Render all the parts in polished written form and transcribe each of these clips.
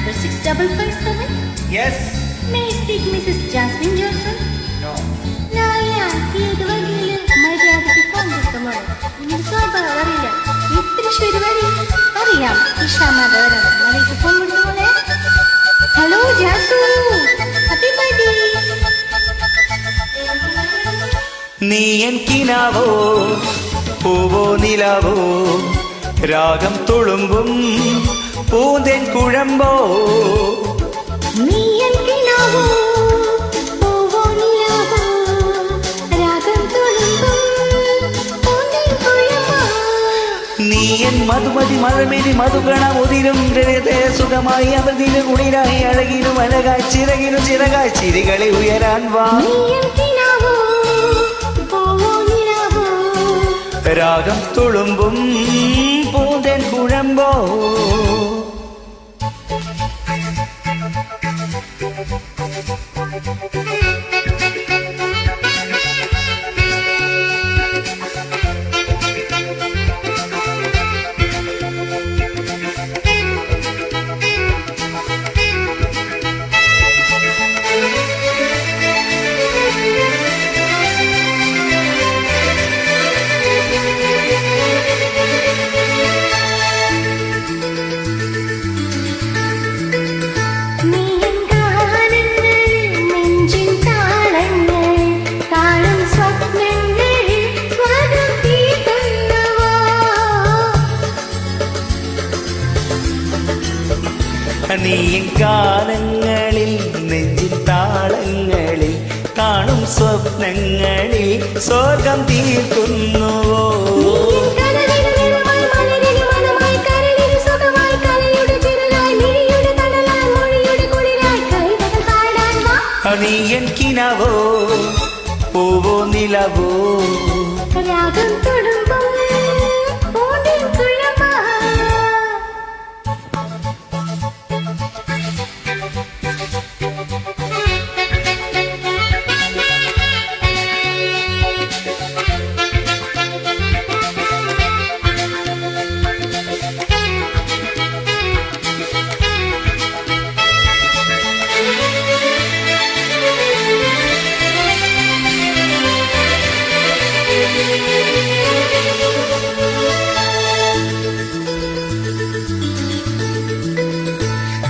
number 6557? Yes. May I speak Mrs. Jasmine Johnson? No. ഏത് വഴിയില് മര്യാദയ്ക്ക് ഫോൺ കൊടുക്കുമ്പോൾ നിങ്ങളുടെ സ്വഭാവം അറിയില്ല. തൃശ്ശൂർ വഴി അറിയാം. ഇഷാമാധവരാണ് മഴയ്ക്ക് ഫോൺ കൊടുക്കുമ്പോളെ. Hello Jasu, happy birthday. നീ എനിക്കിനാവോ പൂവോ നിലാവോ രാഗം തുളുമ്പും പൂന്തേൻ കുഴമ്പോ. നീ എനിക്കിനാവോ പൂവോ നിലാവോ രാഗം തുളുമ്പും പൂന്തേൻ കുഴമ്പോ. നീ എൻ മധുമതി മഴമിഴി മധുഗണ മുതിരും ഹൃദയത്തെ സുഖമായി അമൃതിന് കുളിരായി അഴകിനും അഴകായി ചിറകിനും ചിറകായി ചിരികളെ ഉയരാൻ വാ. രാഗം തുളുമ്പും പൂന്തേൻ കുഴമ്പോ. നീ ഗാനങ്ങളിൽ നെഞ്ചിൻ താളങ്ങളിൽ കാണും സ്വപ്നങ്ങളിൽ സ്വർഗം തീർക്കുന്നുവോ. നീ എനിക്കിനാവോ പൂവോ നിലാവോ രാഗം തുളുമ്പും പൂന്തേൻ കുഴമ്പോ.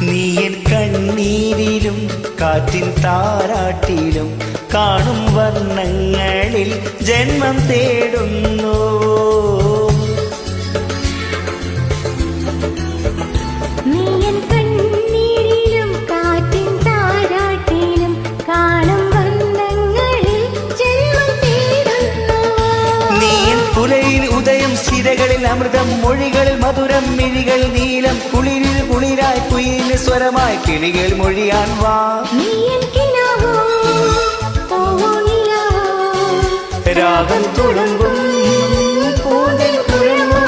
നീ എൻ കണ്ണീരിലും കാറ്റിൻ താരാട്ടിലും കാണും വർണ്ണങ്ങളിൽ ജന്മം തേടുന്നു. നീ എൻ കണ്ണീരിലും കാറ്റിൻ താരാട്ടിലും കാണും വർണ്ണങ്ങളിൽ ജന്മം തേടുന്നു. നീ എൻ പുലയിൽ ഉദയം സിരകളിൽ അമൃതം മൊഴികളിൽ മധുരം മിഴികൾ നീലം കുളിരിൽ കുളിരായി കുയിലിന് സ്വരമായി കിളികൾ മൊഴിയാൻ വാ. നീ എനിക്കിനാവോ പൂവോ നിലാവോ രാഗം തുളുമ്പും പൂന്തേൻ കുഴമ്പോ.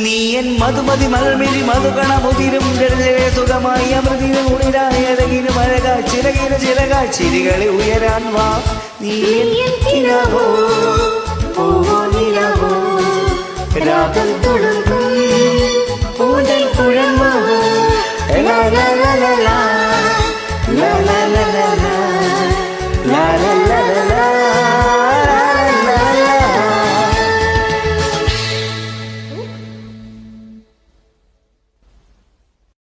നീ എൻ മധുമതി മഴമിഴി മധുഗണ മുതിരും ഹൃദയത്തെ സുഖമായി അമൃതിന് കുളിരായി അഴകിനും അഴകായി ചിറകിന് ചിറകായി ചിരികളെ ഉയരാൻ വാ. നീ എനിക്കിനാവോ പൂവോ നിലാവോ രാഗം തുളുമ്പും പൂന്തേൻ കുഴമ്പോ.